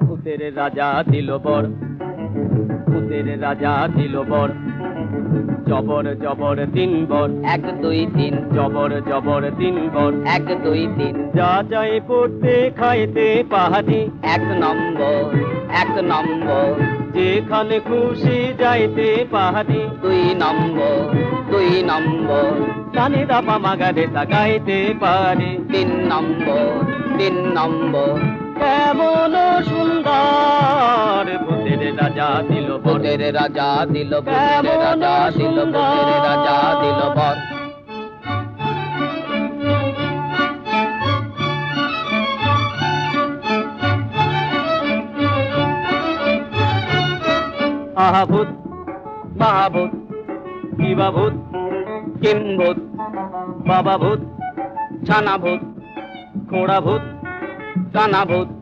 ভূতের রাজা দিল বর, ভূতের রাজা দিল বর, জবর জবর তিন বর, 1 2 3 জবর জবর তিন বর, 1 2 3 যা চাই পড়তে খাইতে পাহাড়ি, 1 নম্বর 1 নম্বর যেখানে খুশি যাইতে পাহাড়ি, 2 নম্বর 2 নম্বর কানে দাপা মাগারে তাকাইতে পারি। 3 নম্বর 3 নম্বর কেমন সুন্দর ভূতের রাজা দিল বর, ভূতের রাজা দিল, ভূতের রাজা দিল, ভূতের রাজা দিল বর। আহা ভূত মহাভূত, কিবা ভূত, কিম্ভূত বাবা ভূত, ছানা ভূত খোড়া ভূত, কানা ভূত